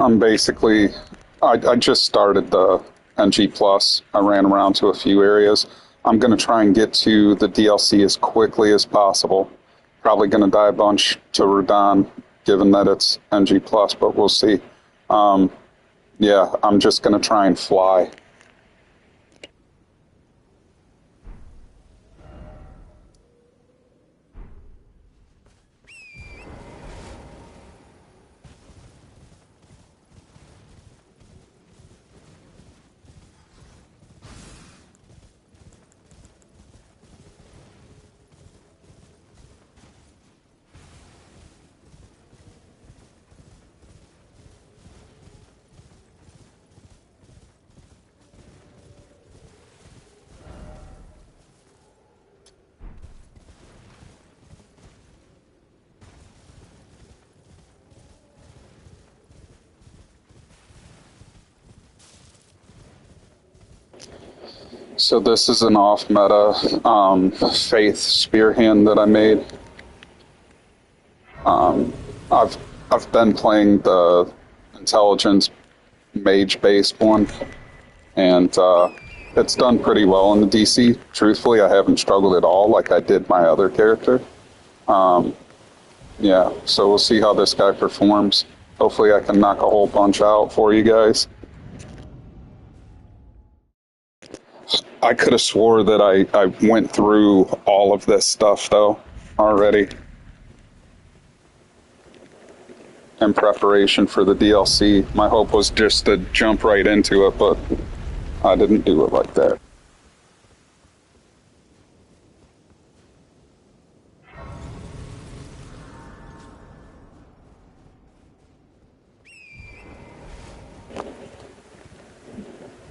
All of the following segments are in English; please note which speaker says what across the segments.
Speaker 1: I'm basically, I just started the NG Plus. I ran around to a few areas. I'm going to try and get to the DLC as quickly as possible. Probably going to die a bunch to Radon, given that it's NG Plus, but we'll see. Um, yeah, I'm just going to try and fly. So this is an off-meta Faith Spearhand that I made. Um, I've I've been playing the intelligence mage-based one, and it's done pretty well in the DC. Truthfully, I haven't struggled at all like I did my other character. Um, yeah, so we'll see how this guy performs. Hopefully, I can knock a whole bunch out for you guys. I could have swore that I went through all of this stuff, though, already in preparation for the DLC. My hope was just to jump right into it, but I didn't do it like that.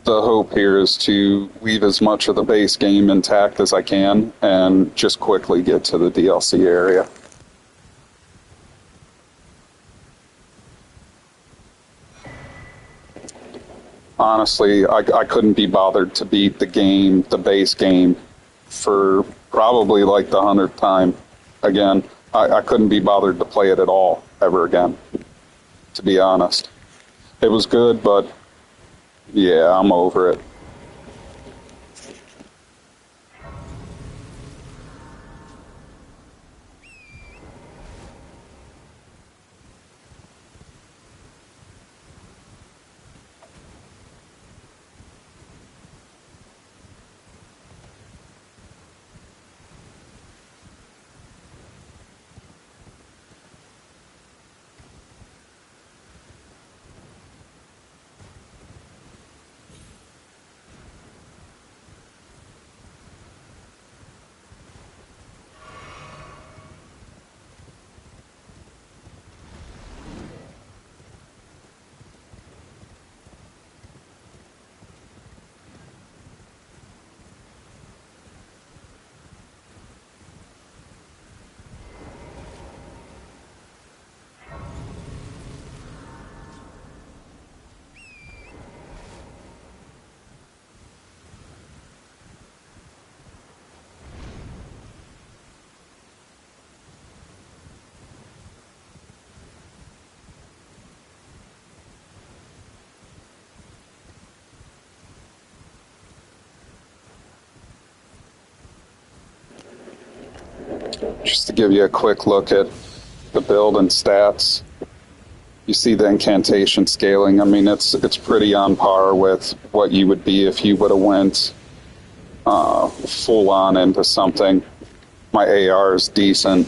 Speaker 1: The hope here is to leave as much of the base game intact as I can and just quickly get to the DLC area. Honestly, I couldn't be bothered to beat the game, the base game, for probably like the 100th time again. I couldn't be bothered to play it at all ever again, to be honest. It was good, but yeah, I'm over it. Just to give you a quick look at the build and stats, you see the incantation scaling. I mean, it's pretty on par with what you would be if you would have went full on into something. My AR is decent.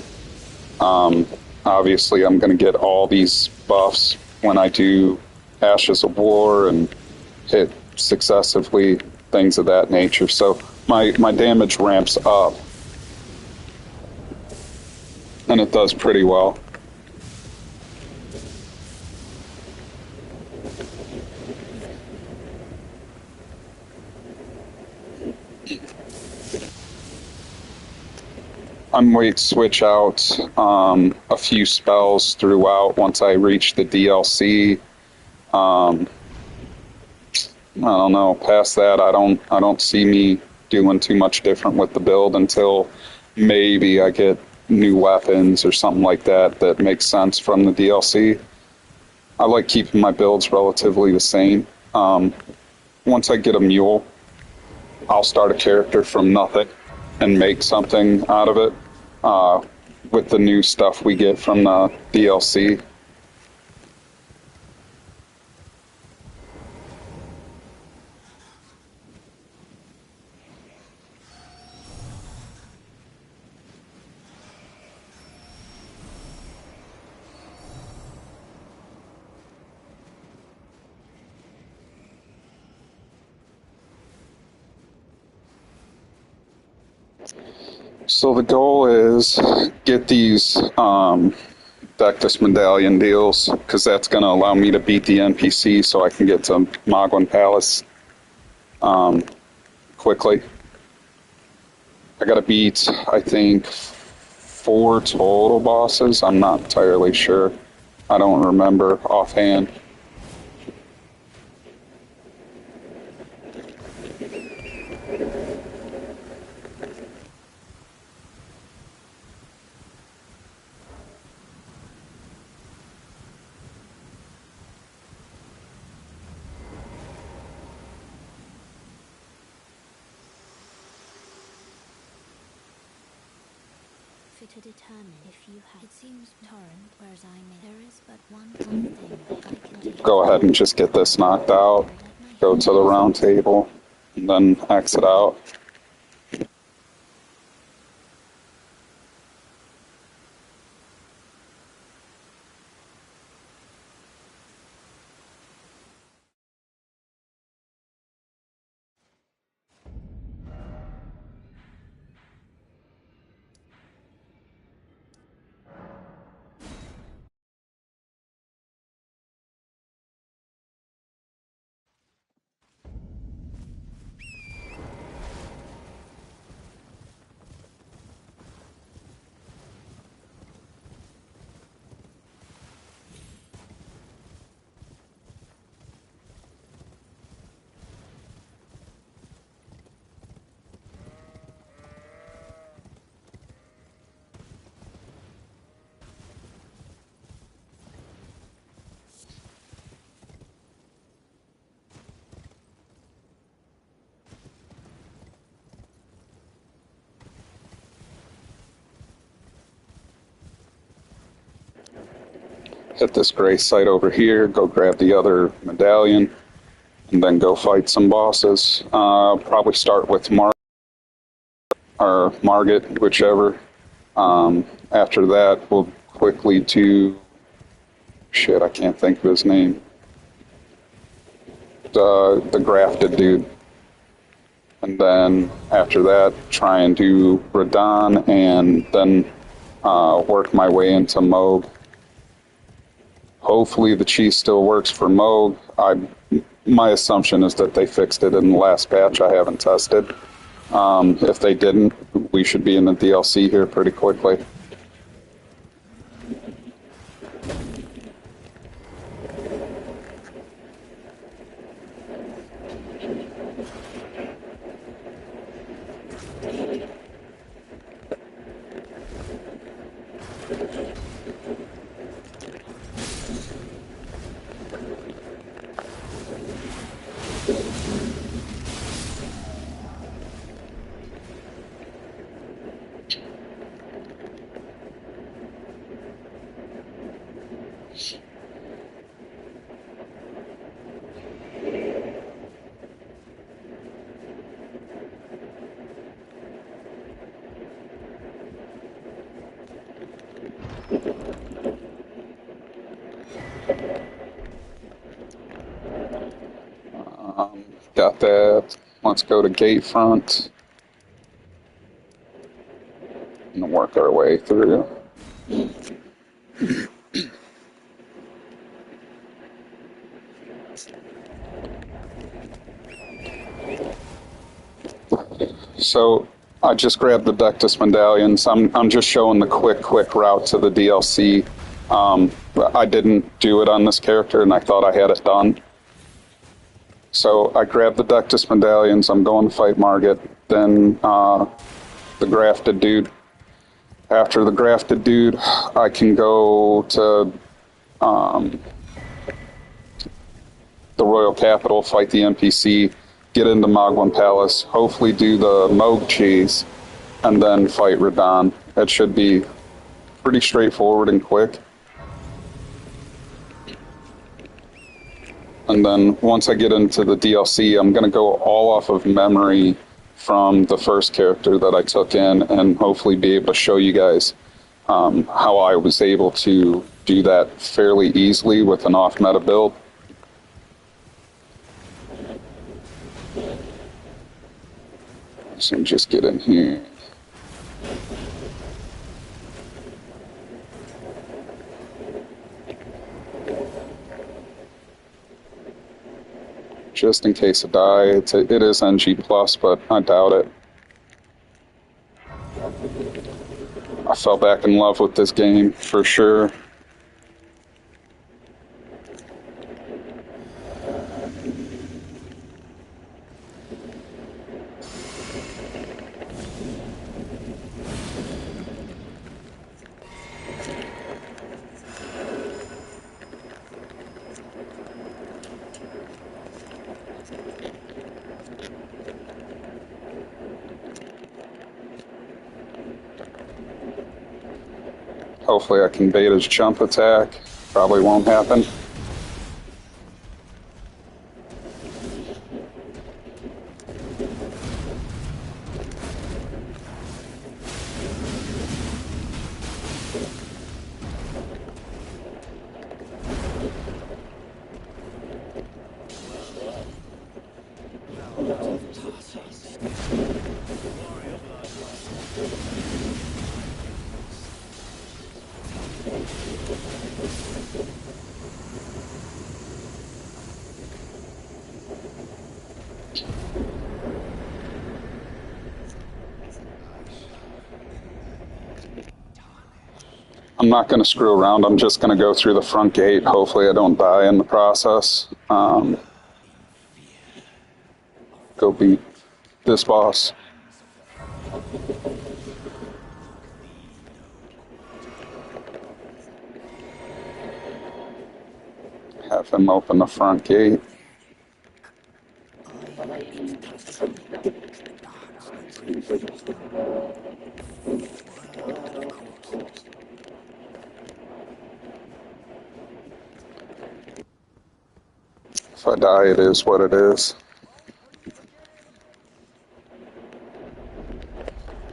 Speaker 1: Um, Obviously, I'm going to get all these buffs when I do Ashes of War and hit successively, things of that nature. So my damage ramps up, and it does pretty well. I might switch out a few spells throughout once I reach the DLC. Um, I don't know. Past that, I don't see me doing too much different with the build until maybe I get new weapons or something like that that makes sense from the DLC. I like keeping my builds relatively the same. Once I get a mule, I'll start a character from nothing and make something out of it with the new stuff we get from the DLC. So the goal is get these Dectus Medallion deals, because that's going to allow me to beat the NPC so I can get to Mogwin Palace quickly. I got to beat, I think, 4 total bosses. I'm not entirely sure. I don't remember offhand.
Speaker 2: To determine if you have. It seems torrent, whereas I may. There is but one thing that I can do.
Speaker 1: Go ahead and just get this knocked out. Go to the round table, and then exit out. Hit this gray site over here, go grab the other medallion, and then go fight some bosses. Probably start with Margit, whichever. After that, we'll quickly do... Shit, I can't think of his name. The grafted dude. And then after that, try and do Radon, and then work my way into Moog. Hopefully the cheese still works for Moog. My assumption is that they fixed it in the last patch. I haven't tested. If they didn't, we should be in the DLC here pretty quickly. Got that. Let's go to gate front and work our way through. So I just grabbed the Dectus medallions. I'm just showing the quick route to the DLC. I didn't do it on this character, and I thought I had it done. So I grabbed the Dectus medallions. I'm going to fight Margit. Then the grafted dude. After the grafted dude, I can go to the Royal Capital, fight the NPC, get into Mogwin Palace, hopefully do the Moog cheese, and then fight Radahn. It should be pretty straightforward and quick. And then once I get into the DLC, I'm going to go all off of memory from the first character that I took in, and hopefully be able to show you guys how I was able to do that fairly easily with an off-meta build. So just get in here. Just in case I die, it is NG+, but I doubt it. I fell back in love with this game, for sure. Hopefully I can bait his jump attack. Probably won't happen. I'm not going to screw around. I'm just going to go through the front gate. Hopefully I don't die in the process. Go beat this boss. Have him open the front gate. If I die, it is what it is.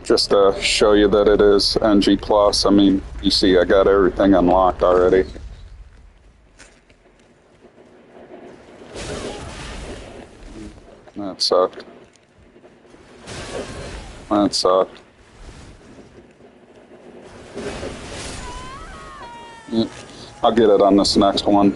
Speaker 1: Just to show you that it is NG+, I mean, you see I got everything unlocked already. That sucked. That sucked. Yeah, I'll get it on this next one.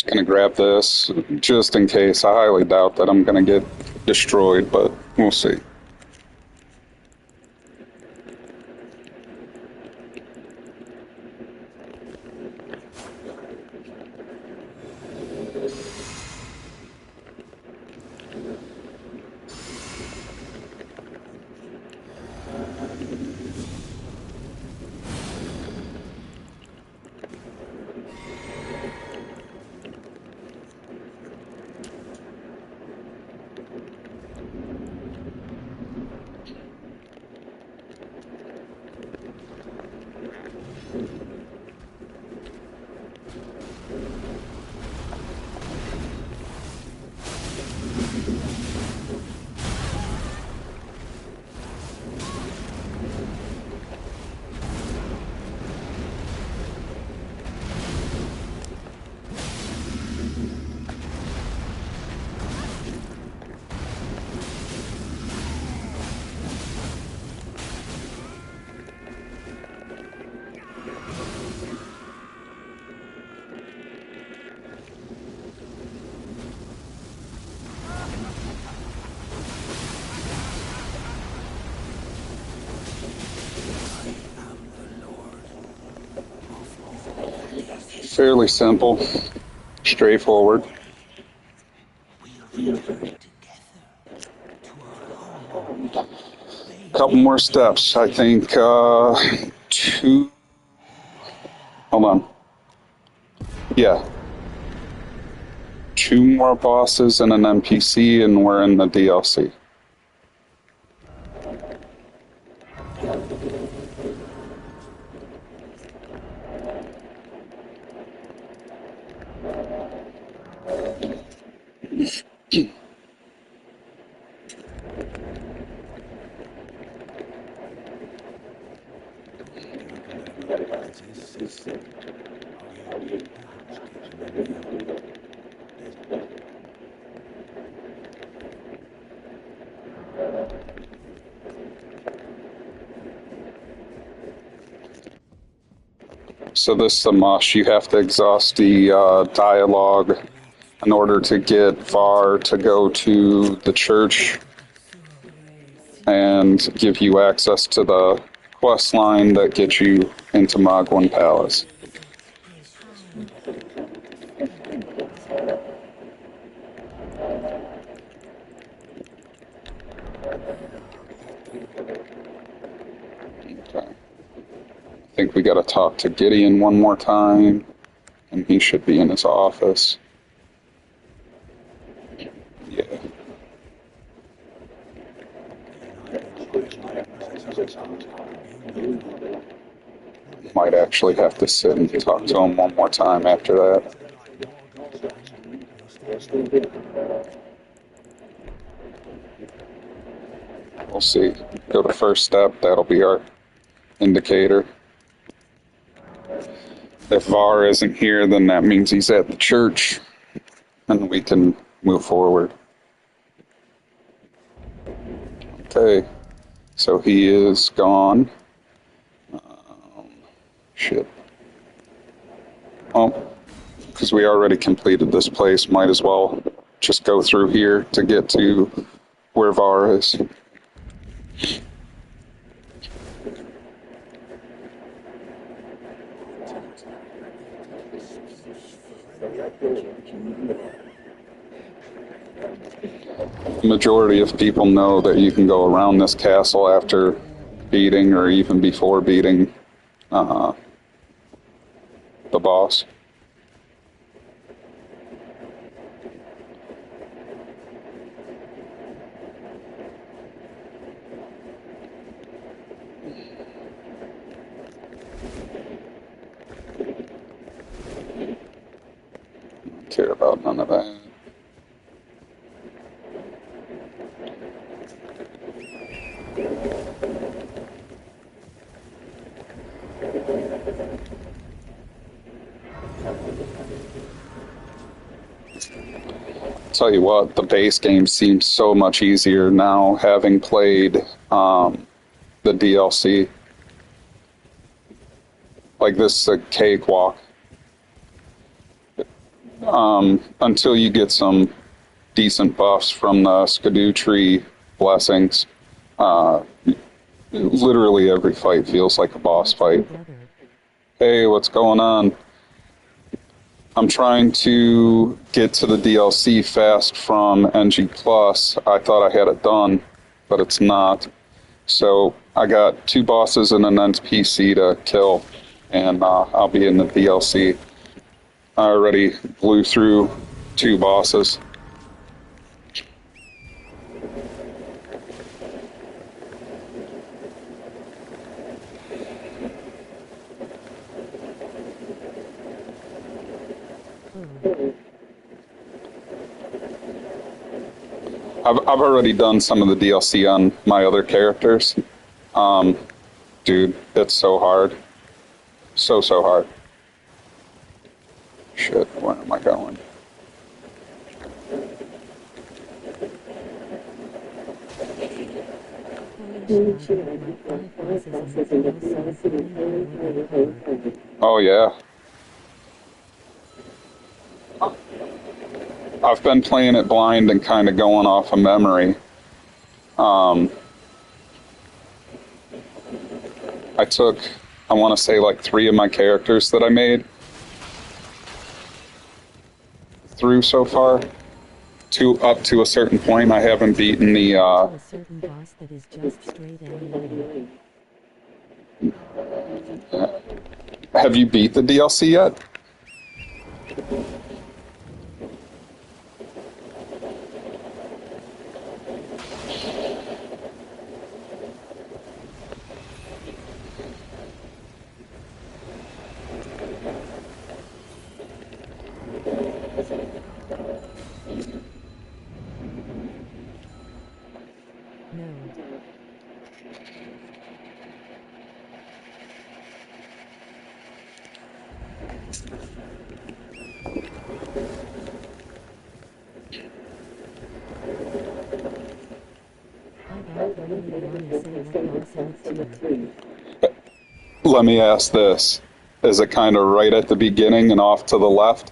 Speaker 1: Just gonna grab this just in case. I highly doubt that I'm gonna get destroyed, but we'll see. Fairly simple, straightforward. Couple more steps. I think two. Hold on. Yeah. Two more bosses and an NPC, and we're in the DLC. So this is a must. You have to exhaust the dialogue in order to get Var to go to the church and give you access to the quest line that gets you into Magwan Palace. Okay. I think we got to talk to Gideon one more time, and he should be in his office. Yeah. Might actually have to sit and talk to him one more time after that. We'll see. Go to first step, that'll be our indicator. If Var isn't here, then that means he's at the church, and we can move forward. Okay, so he is gone. Shit. Oh, because we already completed this place, might as well just go through here to get to where Var is. The majority of people know that you can go around this castle after beating or even before beating the boss. Don't care about none of that. Tell you what, the base game seems so much easier now, having played the DLC. Like, this is a cakewalk. until you get some decent buffs from the Erdtree blessings. Uh, Literally every fight feels like a boss fight. Hey, what's going on? I'm trying to get to the DLC fast from NG Plus. I thought I had it done, but it's not. So I got 2 bosses and an NPC to kill, and I'll be in the DLC. I already blew through 2 bosses. I've already done some of the DLC on my other characters. Dude, it's so hard. So hard. Shit, where am I going? Oh, yeah. I've been playing it blind and kind of going off of memory. I took, I want to say, like 3 of my characters that I made through so far. Up to a certain point, I haven't beaten the.
Speaker 3: A certain boss that is just straight anime.
Speaker 1: Have you beat the DLC yet? Let me ask this. Is it kind of right at the beginning and off to the left?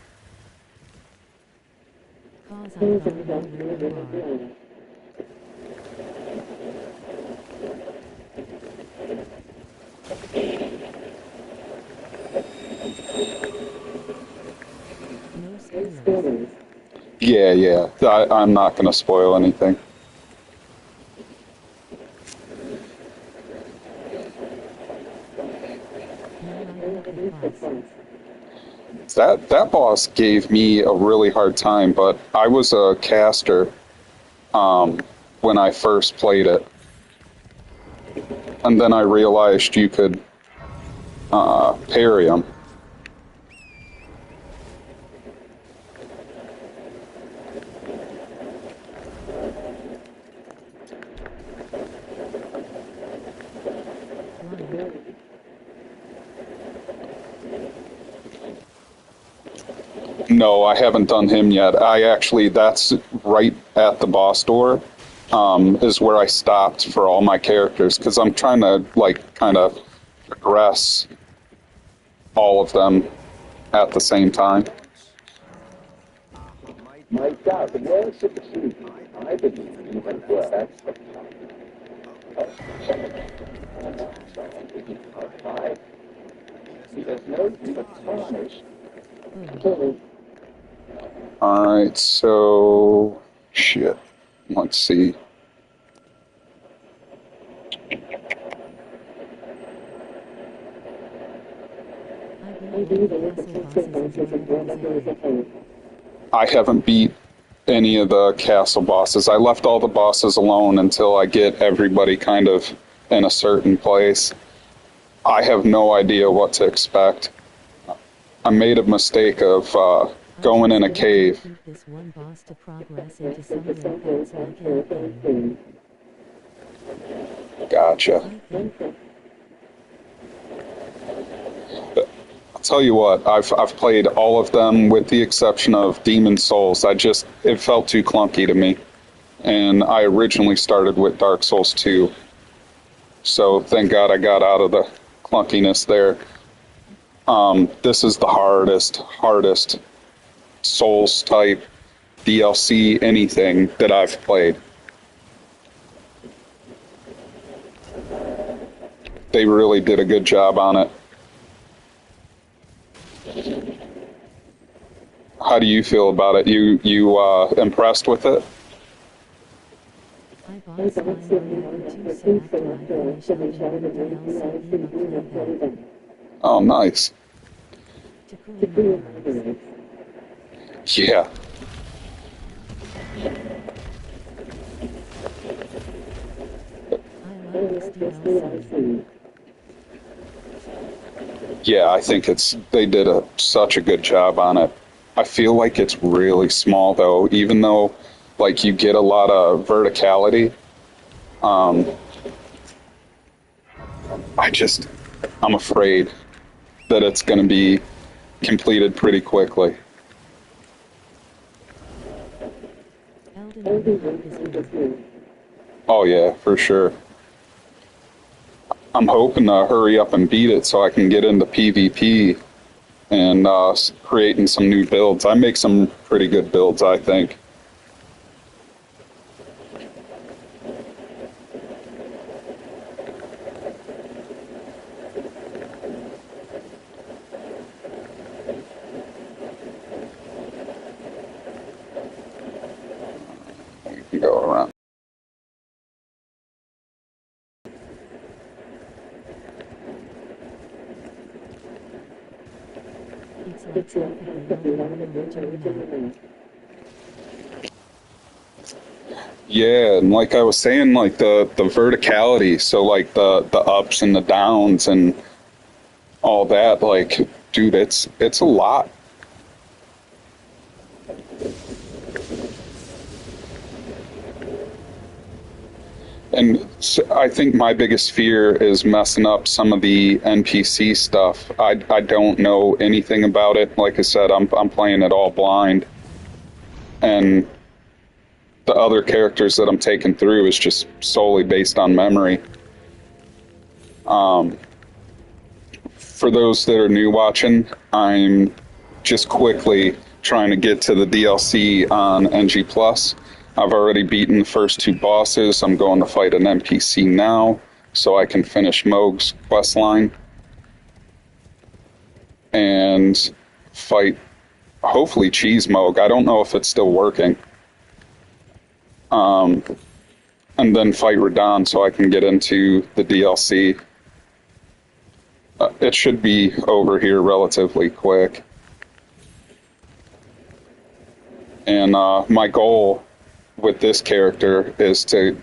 Speaker 1: Yeah. I'm not going to spoil anything. That boss gave me a really hard time, but I was a caster when I first played it. And then I realized you could parry him. No, I haven't done him yet. That's right at the boss door, is where I stopped for all my characters, because I'm trying to, kind of progress all of them at the same time.
Speaker 4: My God, the world supersedes I believe even worse. There's no tarnish.
Speaker 1: Alright, so... Shit. Let's see. I haven't beat any of the castle bosses. I left all the bosses alone until I get everybody kind of in a certain place. I have no idea what to expect. I made a mistake of going in a cave. Gotcha. I'll tell you what, I've played all of them with the exception of Demon Souls. It felt too clunky to me. And I originally started with Dark Souls 2. So thank God I got out of the clunkiness there. This is the hardest Souls type DLC anything that I've played. They really did a good job on it. How do you feel about it? You impressed with it?
Speaker 3: I bought Slime 2 set after I finished opening the DLC in a playback.
Speaker 1: Oh, nice.
Speaker 3: To cool my nerves.
Speaker 1: Yeah.
Speaker 3: I love this DLC.
Speaker 1: Yeah, I think they did such a good job on it. I feel like it's really small though, even though like you get a lot of verticality. I'm afraid that it's going to be completed pretty quickly.
Speaker 3: Elden Ring is good.
Speaker 1: Oh yeah, for sure. I'm hoping to hurry up and beat it so I can get into PvP and creating some new builds. I make some pretty good builds, I think. You can go around.
Speaker 3: It's like perfectly on the original map.
Speaker 1: Yeah, and like I was saying, like the verticality, so like the ups and the downs and all that, like, dude, it's a lot. And I think my biggest fear is messing up some of the NPC stuff. I don't know anything about it. Like I said, I'm playing it all blind, and the other characters that I'm taking through is just solely based on memory. For those that are new watching, I'm just quickly trying to get to the DLC on NG Plus. I've already beaten the first two bosses. I'm going to fight an NPC now so I can finish Moog's quest line and fight, hopefully, Cheese Moog. I don't know if it's still working. And then fight Radon so I can get into the DLC. It should be over here relatively quick. And my goal with this character is to,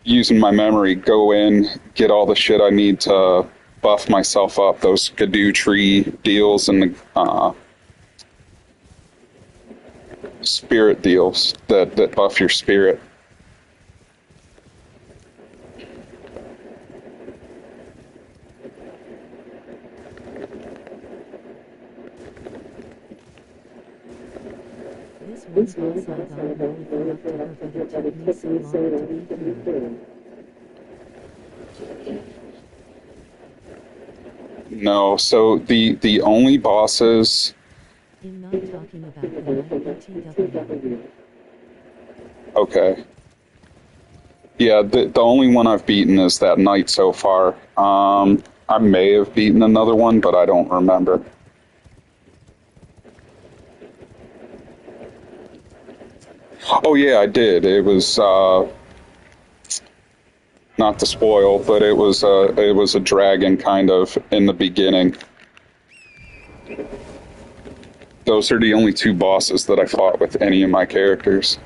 Speaker 1: using my memory, go in, get all the shit I need to buff myself up, those Erdtree deals and the spirit deals that buff your spirit.
Speaker 3: This one's boss I got really up to her, but it took me so long to beat her.
Speaker 1: No, so the only bosses.
Speaker 3: I'm not talking about the night BTW.
Speaker 1: Okay. Yeah, the only one I've beaten is that night so far. I may have beaten another one, but I don't remember. Oh yeah, I did. It was not to spoil, but it was a dragon kind of in the beginning. Those are the only two bosses that I fought with any of my characters.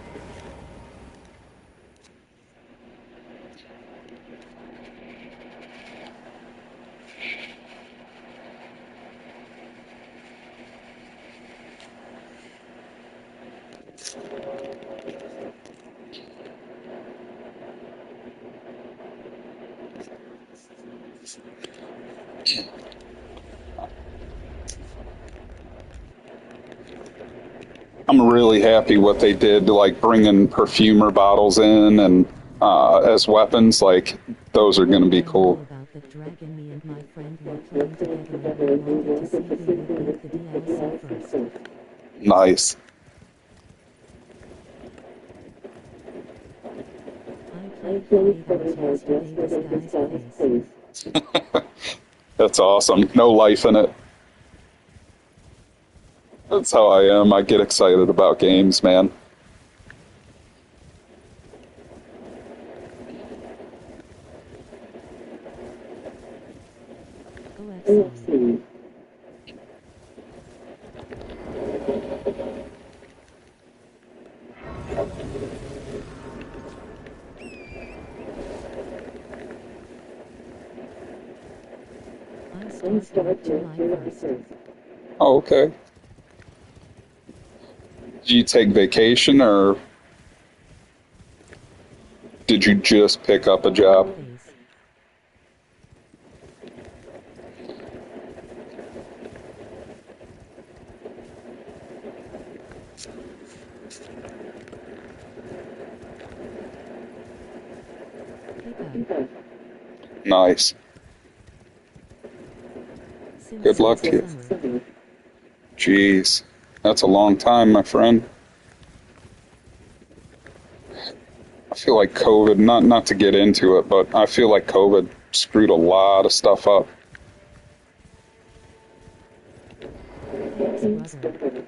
Speaker 1: I'm really happy what they did, like bringing perfumer bottles in and as weapons. Like, those are going to be cool.
Speaker 3: About the dragon, me and my friend were playing together and we wanted to see who would beat the DLC first.
Speaker 1: Nice.
Speaker 3: I played for 8 hours yesterday. This guy's face.
Speaker 1: That's awesome. No life in it. That's how I am. I get excited about games, man.
Speaker 3: OFC. I start July 1st.
Speaker 1: Oh, okay. Do you take vacation or did you just pick up a job?
Speaker 3: Please.
Speaker 1: Nice. Good luck to you.
Speaker 3: Summer.
Speaker 1: Jeez. That's a long time, my friend. I feel like COVID, not to get into it, but I feel like COVID screwed a lot of stuff up.
Speaker 3: Thanks, brother.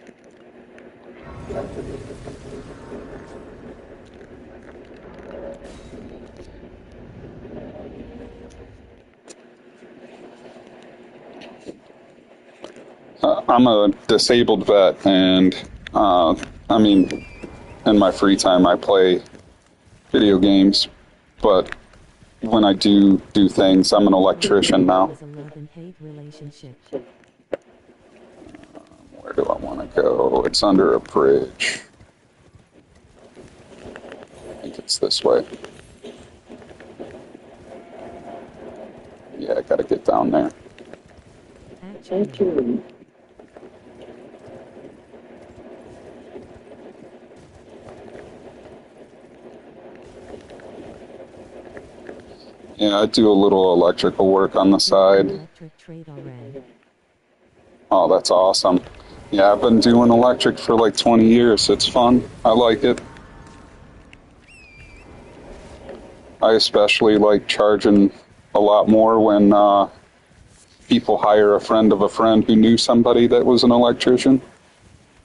Speaker 1: I'm a disabled vet, and I mean, in my free time, I play video games, but when I do things, I'm an electrician now.
Speaker 3: It's a love and hate relationship.
Speaker 1: Where do I want to go? It's under a bridge. I think it's this way. Yeah, I gotta get down there.
Speaker 3: Actually.
Speaker 1: Yeah, I do a little electrical work on the side.
Speaker 3: Electric trade already.
Speaker 1: Oh, that's awesome. Yeah, I've been doing electric for like 20 years. It's fun. I like it. I especially like charging a lot more when people hire a friend of a friend who knew somebody that was an electrician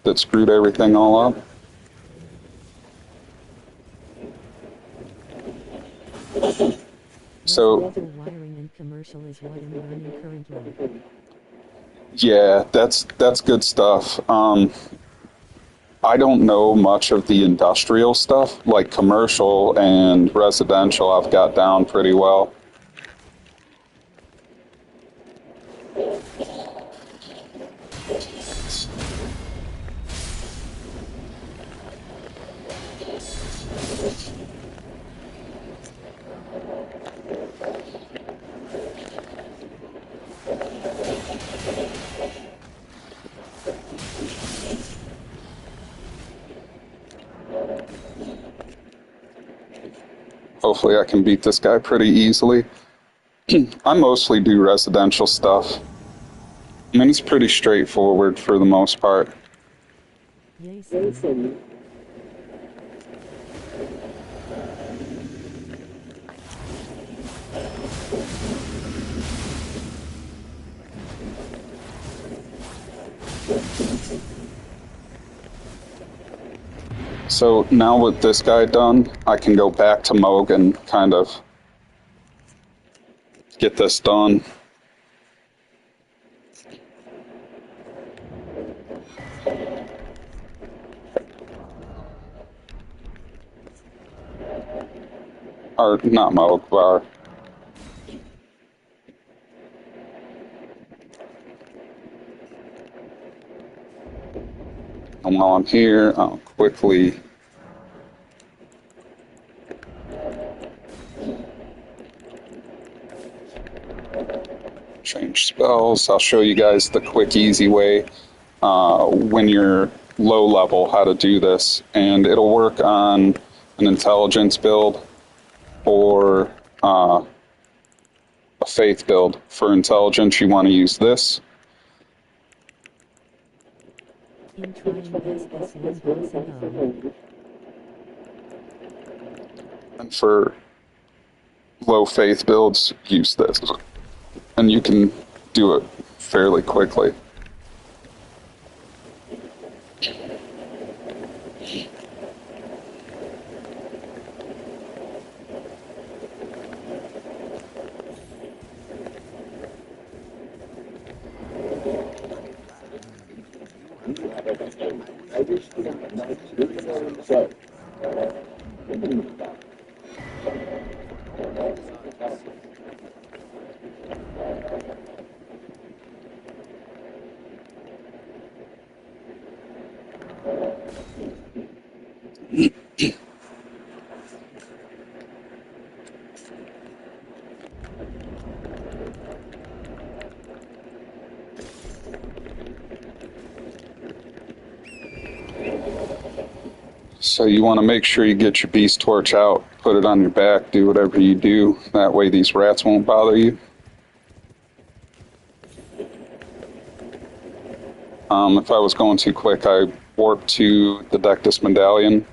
Speaker 1: that screwed everything all up. So,
Speaker 3: Residential wiring and commercial is what I'm learning currently.
Speaker 1: yeah, that's good stuff. I don't know much of the industrial stuff, like commercial and residential I've got down pretty well. Hopefully I can beat this guy pretty easily. I mostly do residential stuff. I mean, it's pretty straightforward for the most part.
Speaker 3: Jason.
Speaker 1: So now with this guy done, I can go back to Moog and kind of get this done. Or not Moog, Bar. And while I'm here, I'll quickly change spells. I'll show you guys the quick, easy way when you're low level how to do this. And it'll work on an intelligence build or a faith build. For intelligence, you want to use this.
Speaker 3: In trying as one possible.
Speaker 1: And for low faith builds, use this. And you can do it fairly quickly. So you want to make sure you get your beast torch out, put it on your back, do whatever you do. That way these rats won't bother you. If I was going too quick, I warped to the Dectus Medallion.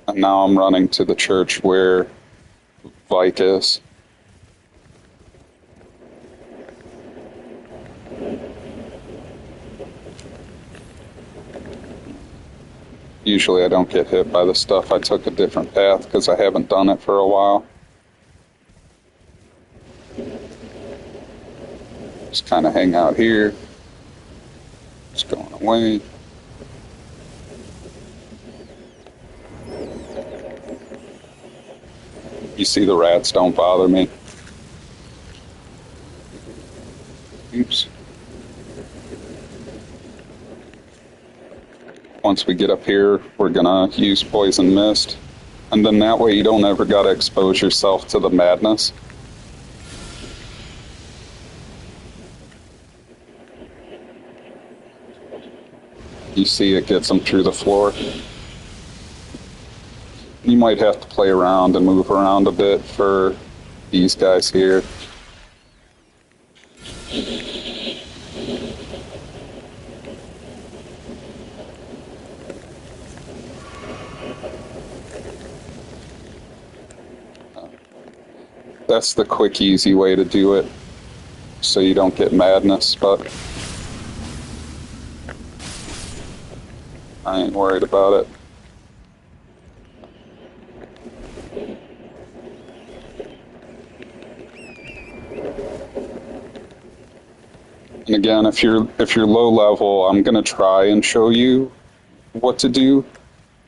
Speaker 1: And now I'm running to the church where Vike is. Usually I don't get hit by the stuff. I took a different path because I haven't done it for a while. Just kind of hang out here. Just going away. You see the rats don't bother me. Oops. Once we get up here, we're gonna use poison mist. And then that way you don't ever gotta expose yourself to the madness. You see it gets them through the floor. You might have to play around and move around a bit for these guys here. That's the quick, easy way to do it, so you don't get madness, but I ain't worried about it. And again, if you're low level, I'm gonna try and show you what to do,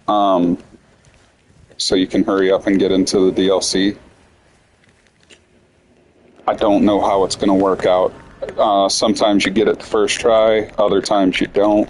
Speaker 1: so you can hurry up and get into the DLC. I don't know how it's gonna work out. Sometimes you get it the first try, other times you don't.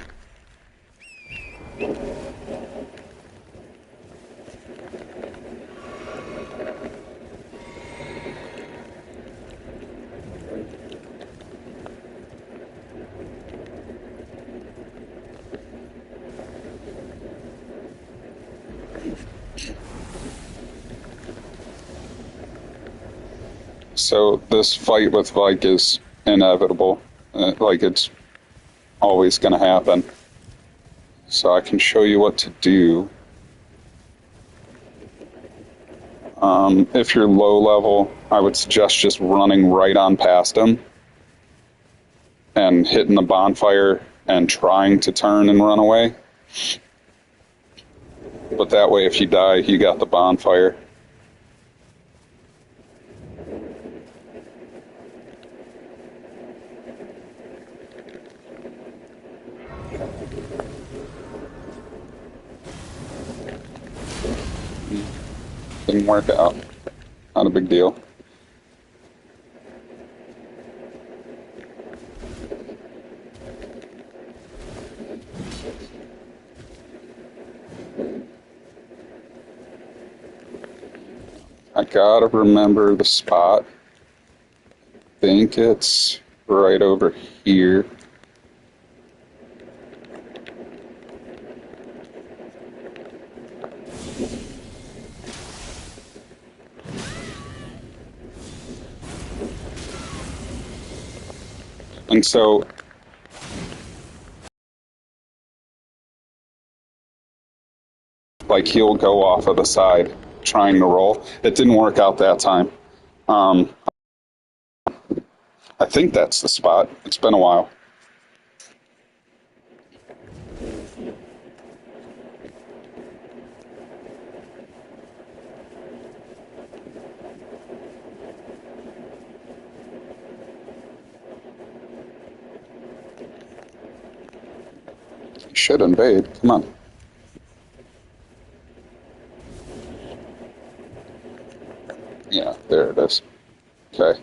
Speaker 1: So this fight with Vike is inevitable. Like, it's always going to happen. So I can show you what to do. If you're low level, I would suggest just running right on past him and hitting the bonfire and trying to turn and run away. But that way, if you die, you got the bonfire. Didn't work out. Not a big deal. I gotta remember the spot. I think it's right over here. And so like he'll go off of the side trying to roll. It didn't work out that time. I think that's the spot. It's been a while. You should invade. Come on. Yeah, there it is. Okay.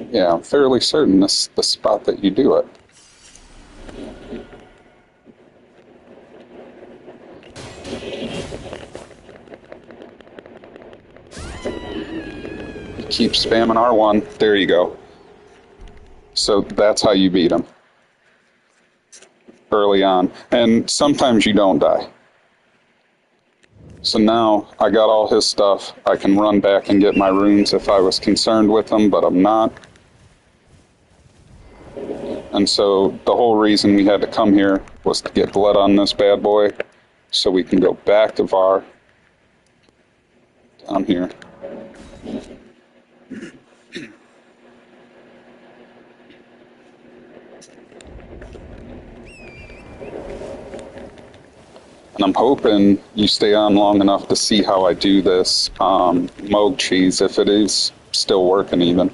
Speaker 1: Yeah, I'm fairly certain this is the spot that you do it. Keep spamming R1. There you go. So that's how you beat them. Early on. And sometimes you don't die. So now I got all his stuff. I can run back and get my runes if I was concerned with them, but I'm not. And so the whole reason we had to come here was to get blood on this bad boy so we can go back to Var down here. And I'm hoping you stay on long enough to see how I do this Moog cheese, if it is still working even.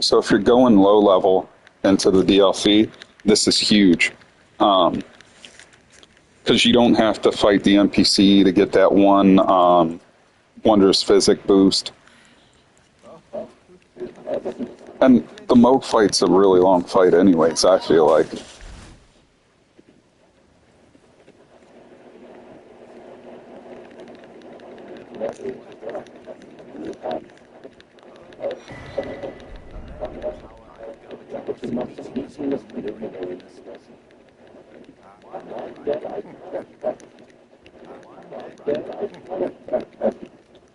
Speaker 1: So if you're going low level into the DLC, this is huge. Because you don't have to fight the NPC to get that one Wondrous Physic boost. And the Moog fight's a really long fight anyways, I feel like.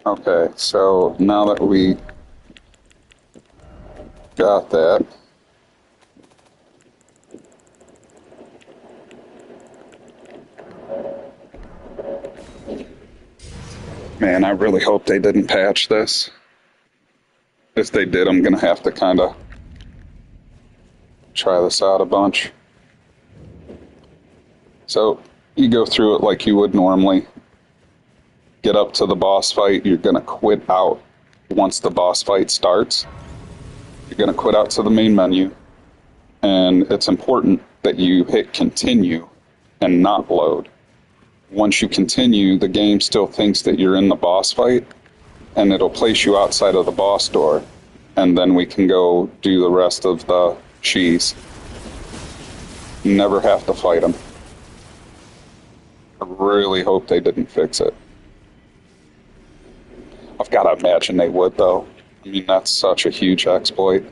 Speaker 1: Okay, so now that we got that, man, I really hope they didn't patch this. If they did, I'm going to have to kind of try this out a bunch. So you go through it like you would normally. Get up to the boss fight, you're going to quit out once the boss fight starts. You're going to quit out to the main menu, and it's important that you hit continue and not load. Once you continue, the game still thinks that you're in the boss fight, and it'll place you outside of the boss door, and then we can go do the rest of the cheese. You never have to fight them. I really hope they didn't fix it. I've got to imagine they would, though. I mean, that's such a huge exploit.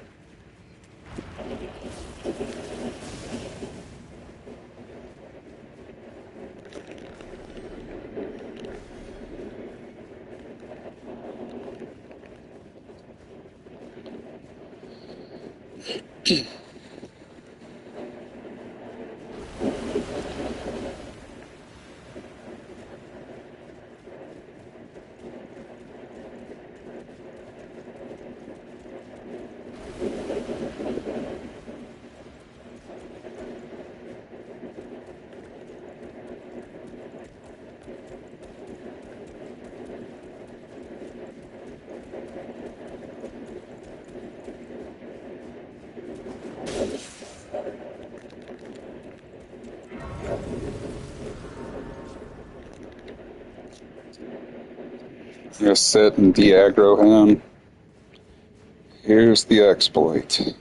Speaker 1: Just sit and de-aggro him. Here's the exploit.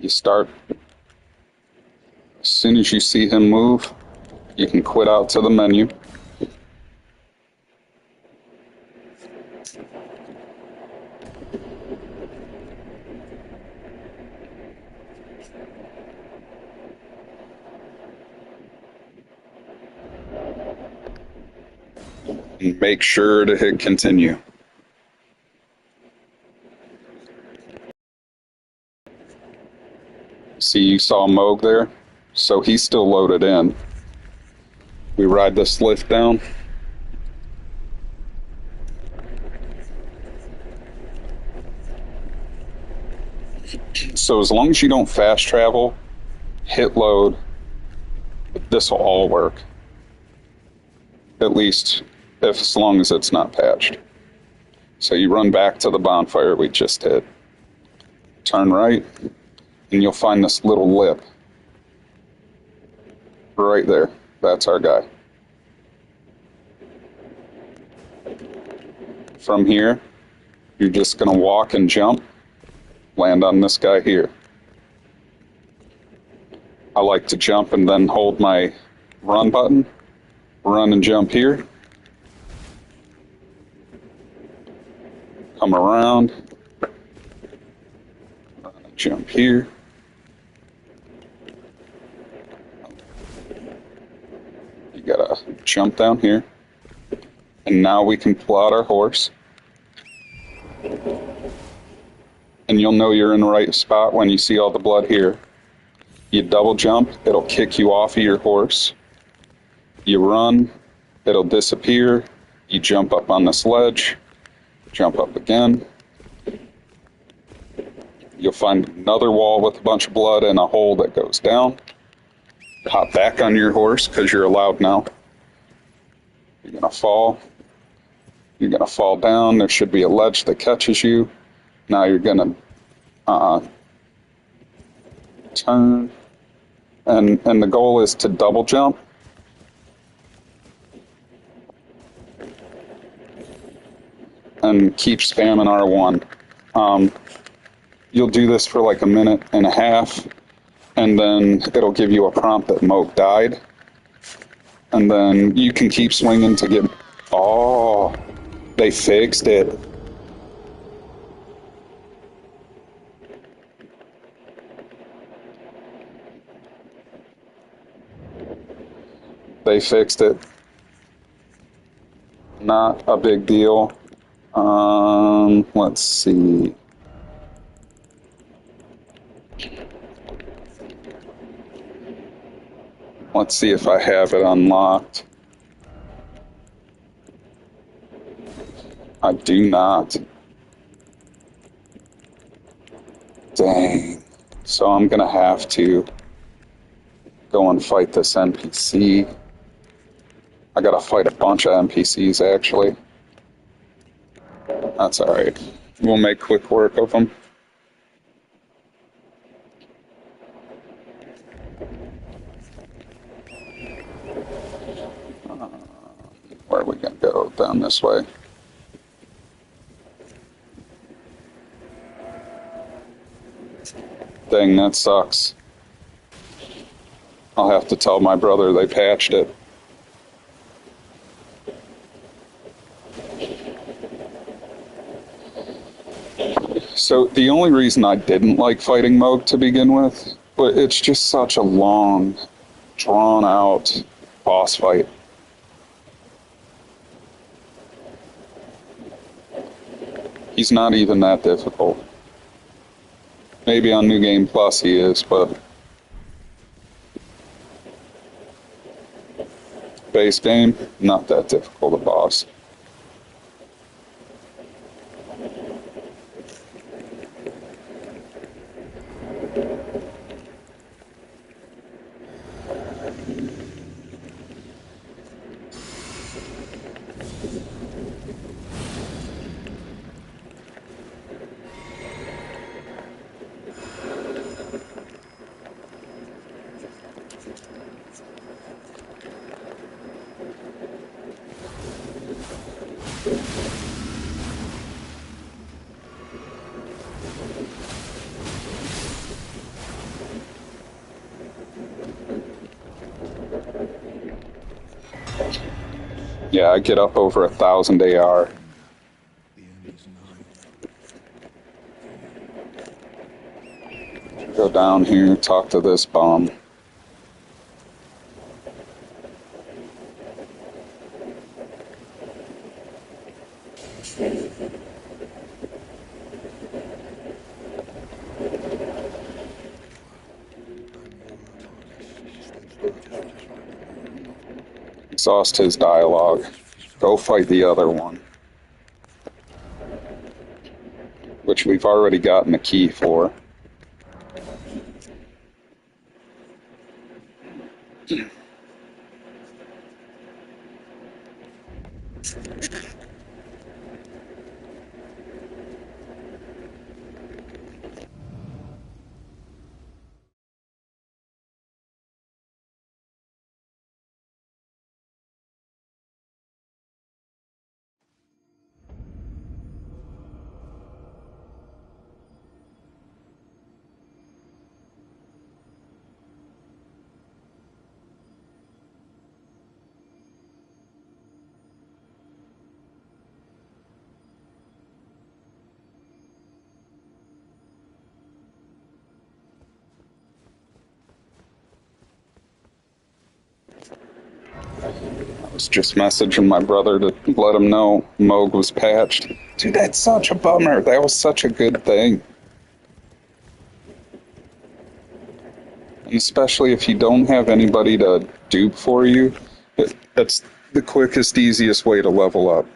Speaker 1: You start, as soon as you see him move, you can quit out to the menu. And make sure to hit continue. See, you saw Moog there? So he's still loaded in. We ride this lift down. So as long as you don't fast travel, hit load, this will all work. At least as long as it's not patched. So you run back to the bonfire we just hit. Turn right, and you'll find this little lip. Right there. That's our guy. From here, you're just going to walk and jump, land on this guy here. I like to jump and then hold my run button, run and jump here. Come around, run and jump here. You gotta jump down here. And now we can pull out our horse. And you'll know you're in the right spot when you see all the blood here. You double jump, it'll kick you off of your horse. You run, it'll disappear. You jump up on this ledge, jump up again. You'll find another wall with a bunch of blood and a hole that goes down. Hop back on your horse because you're allowed now. You're gonna fall. You're gonna fall down. There should be a ledge that catches you. Now you're gonna turn. And the goal is to double jump. And keep spamming R1. You'll do this for like a minute and a half, and then it'll give you a prompt that Moog died. And then you can keep swinging to get... Oh, they fixed it. They fixed it. Not a big deal. Let's see. Let's see if I have it unlocked. I do not. Dang. So I'm gonna have to go and fight this NPC. I gotta fight a bunch of NPCs actually. That's alright. We'll make quick work of them. Where are we gonna go? Down this way. Dang, that sucks. I'll have to tell my brother they patched it. So the only reason I didn't like fighting Moog to begin with, but it's just such a long, drawn-out boss fight. He's not even that difficult. Maybe on New Game Plus he is, but base game, not that difficult a boss. Yeah, I get up over 1,000 AR. Go down here, talk to this bum. Exhaust his dialogue. Go fight the other one. Which we've already gotten the key for. I was just messaging my brother to let him know Moog was patched. Dude, that's such a bummer. That was such a good thing. And especially if you don't have anybody to dupe for you, that's the quickest, easiest way to level up.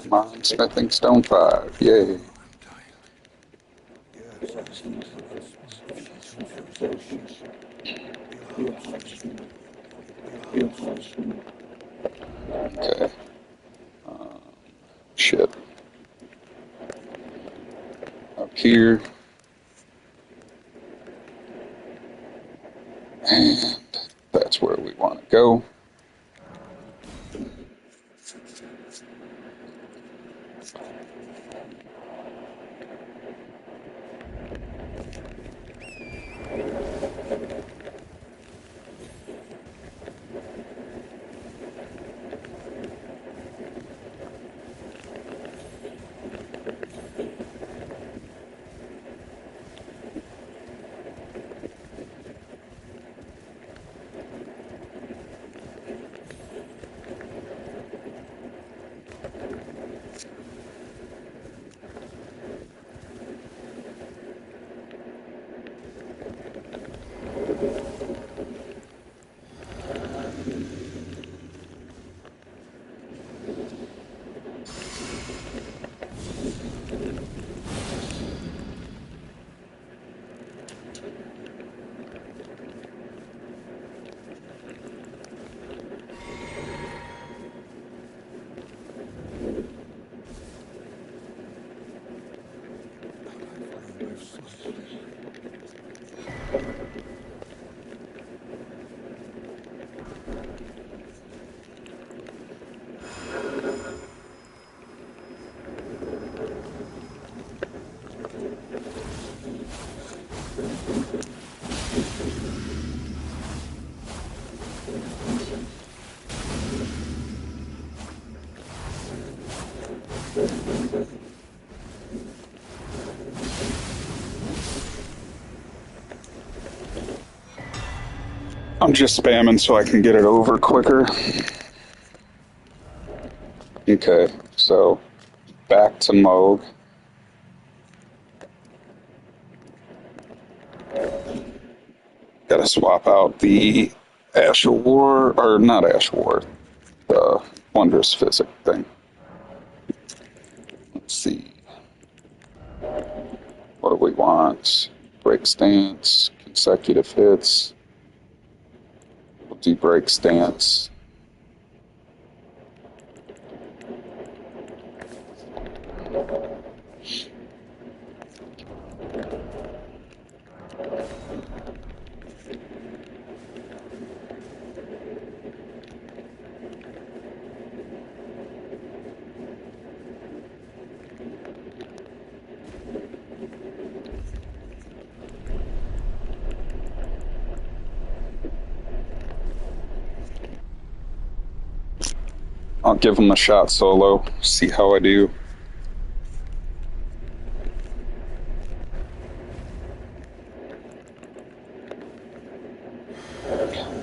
Speaker 1: Come on, Smithing Stone 5, yay. Okay. Shit. Up here. And that's where we want to go. I'm just spamming so I can get it over quicker. Okay, so back to Moog. Gotta swap out the Ash of War, or not Ash of War, the Wondrous Physic thing. see. What do we want? Break stance, consecutive hits. We'll do break stance. I'll give him a shot solo, see how I do.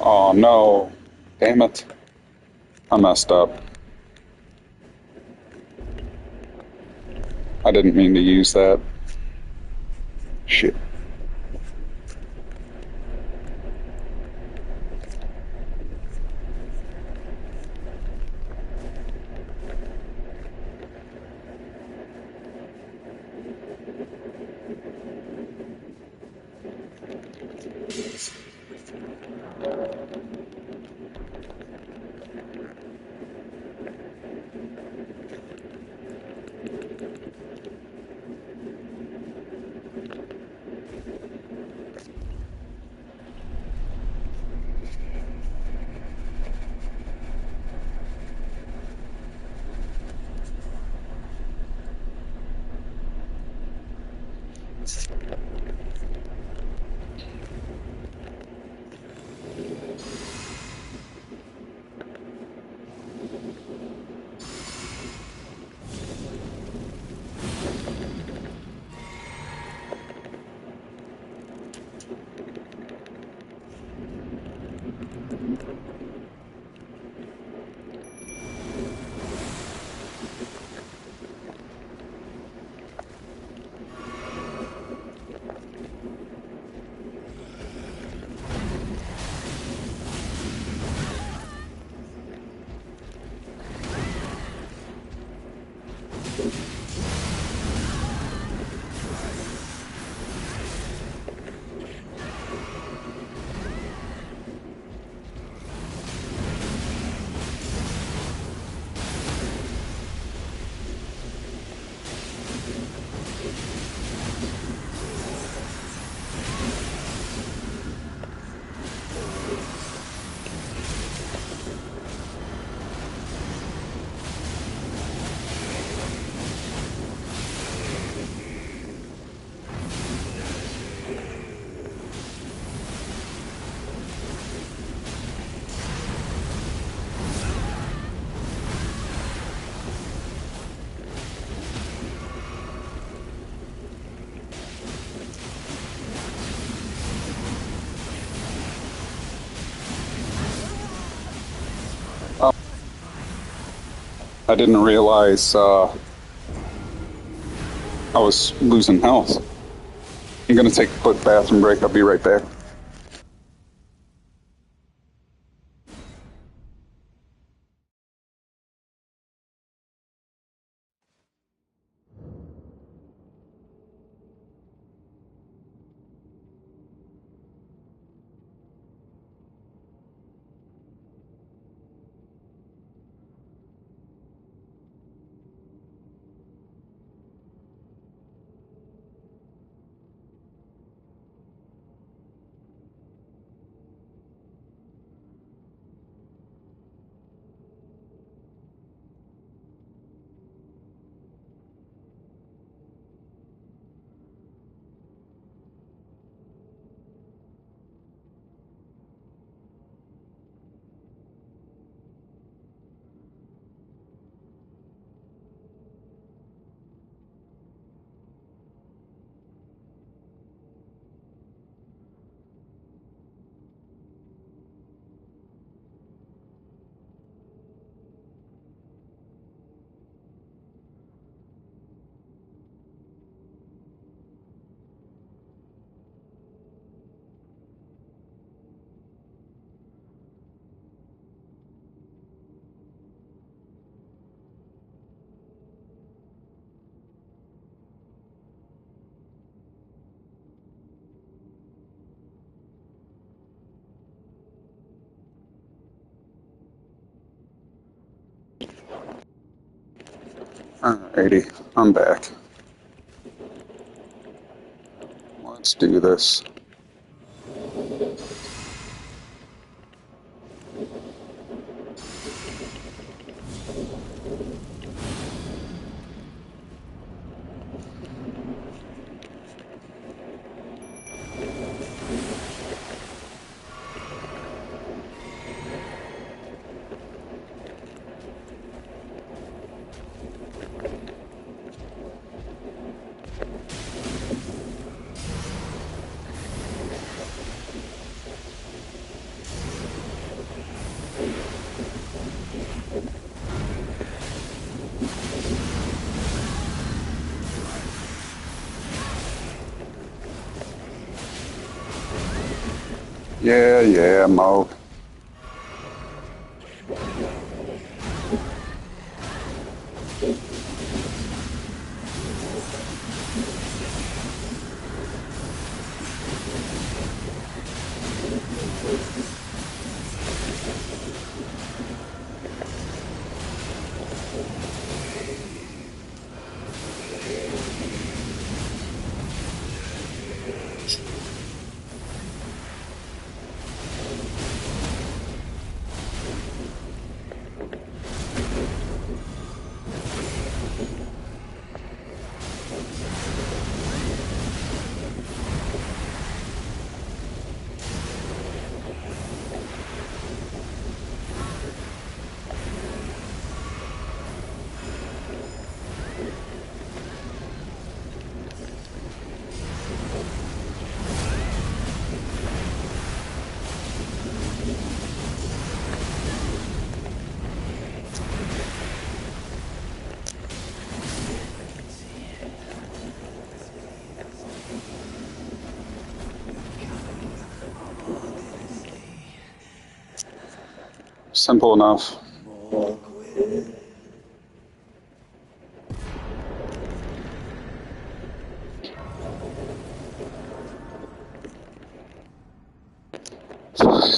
Speaker 1: Oh no, damn it. I messed up. I didn't mean to use that. Shit. I didn't realize I was losing health. I'm gonna take a quick bathroom break. I'll be right back. Alrighty, I'm back. Let's do this. Yeah, Mo. Simple enough.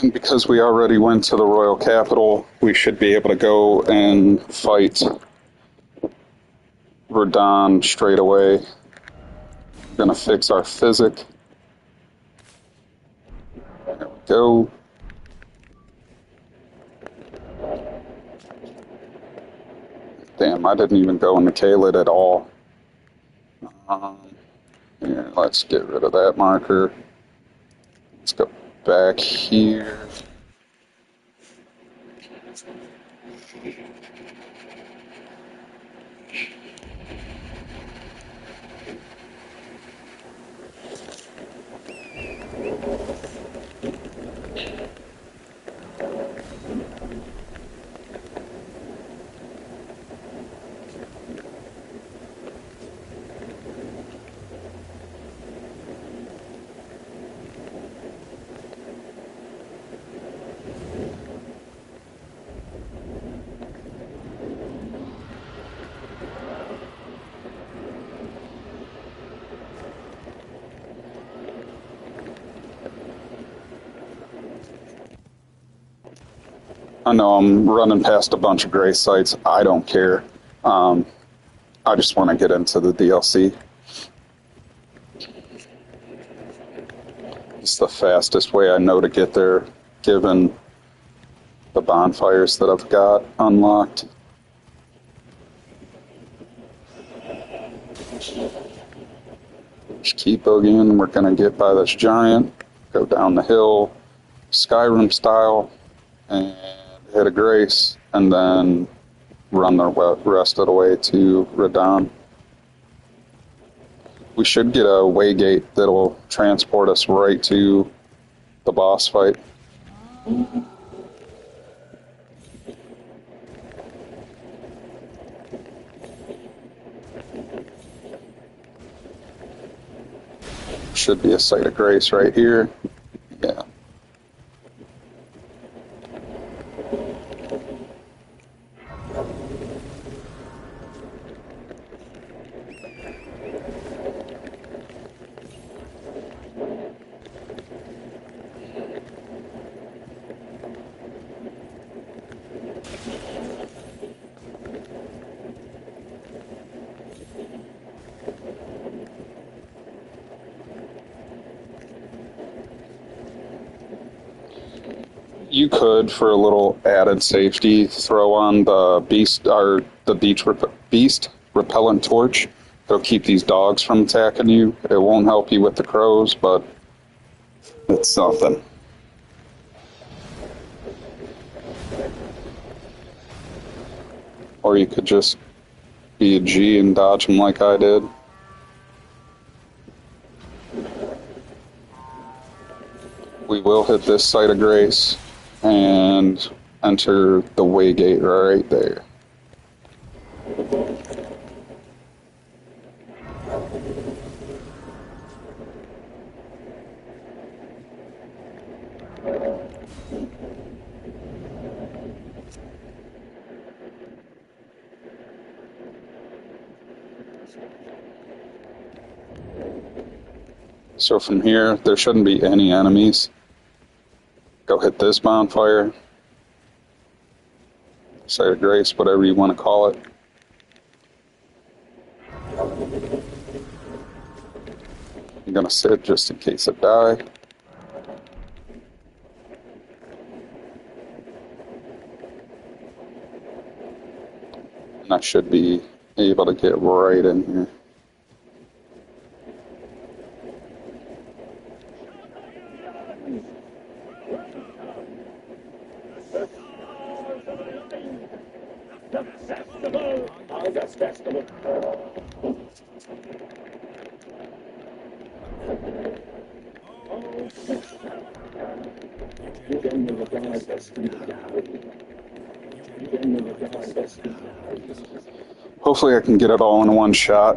Speaker 1: And because we already went to the Royal Capital, we should be able to go and fight Verdun straight away. We're gonna fix our physic. There we go. Damn, I didn't even go into Kaled at all. Here, let's get rid of that marker. Let's go back here. I know I'm running past a bunch of gray sites. I don't care. I just want to get into the DLC. It's the fastest way I know to get there, given the bonfires that I've got unlocked. Just keep boogieing. We're going to get by this giant, go down the hill, Skyrim style, and hit a grace, and then run the rest of the way to Radon. We should get a waygate that'll transport us right to the boss fight. Should be a site of grace right here. Yeah. You could, for a little added safety, throw on the beast repellent torch. It'll keep these dogs from attacking you. It won't help you with the crows, but it's something. Or you could just be a G and dodge them like I did. We will hit this site of grace and enter the way gate right there. So from here, there shouldn't be any enemies. Go hit this bonfire, site of grace, whatever you want to call it. I'm gonna sit just in case I die. And I should be able to get right in here. Hopefully I can get it all in one shot.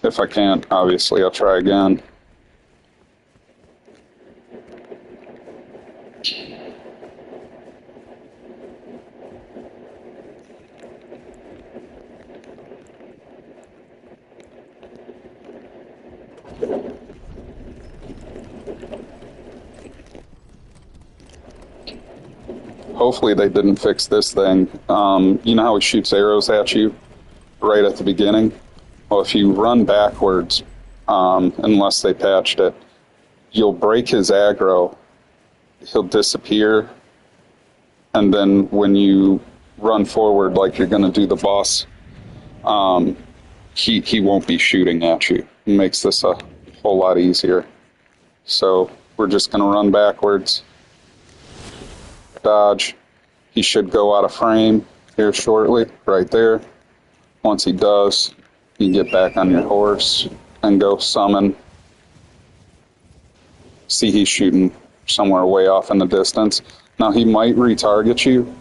Speaker 1: If I can't, obviously I'll try again. Hopefully they didn't fix this thing. You know how he shoots arrows at you right at the beginning? Well, if you run backwards, unless they patched it, you'll break his aggro, he'll disappear, and then when you run forward like you're going to do the boss, he won't be shooting at you. It makes this a whole lot easier. So we're just going to run backwards. Dodge. He should go out of frame here shortly, right there. Once he does, you get back on your horse and go summon. See, he's shooting somewhere way off in the distance. Now he might retarget you.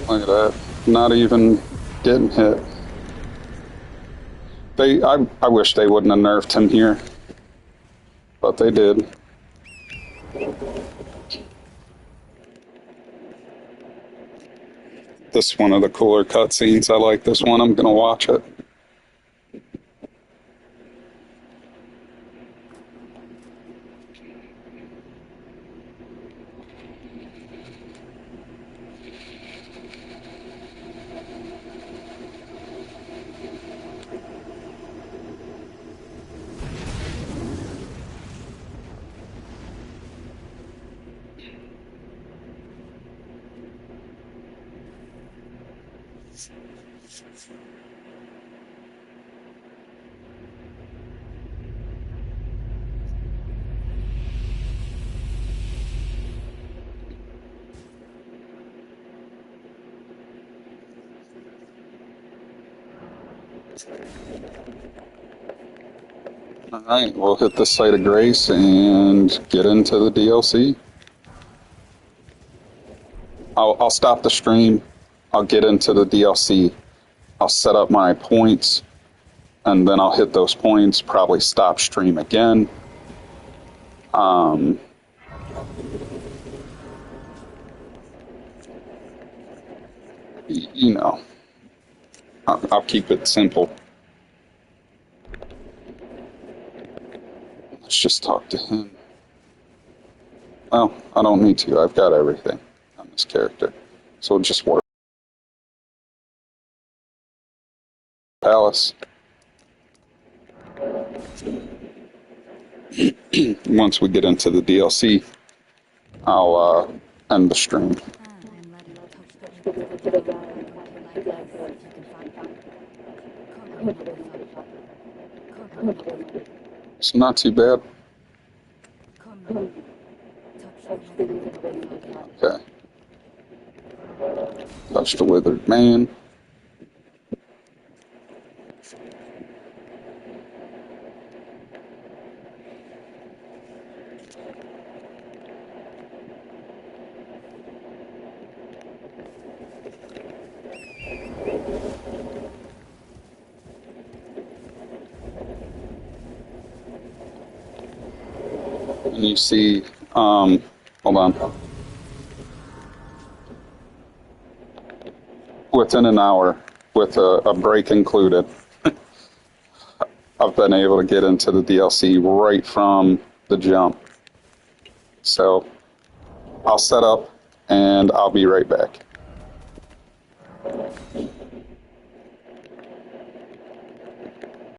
Speaker 1: Look at that. Not even getting hit. I wish they wouldn't have nerfed him here. But they did. This is one of the cooler cutscenes. I like this one. I'm going to watch it. Alright, we'll hit the site of grace and get into the DLC. I'll stop the stream. I'll get into the DLC. I'll set up my points, and then I'll hit those points, probably stop stream again. You know, I'll keep it simple. Let's just talk to him. Well, I don't need to. I've got everything on this character. So it'll just work. Palace. Once we get into the DLC, I'll end the stream. It's not too bad. Okay. Touch the withered man. And you see, hold on. Within an hour, with a break included, I've been able to get into the DLC right from the jump. So I'll set up and I'll be right back.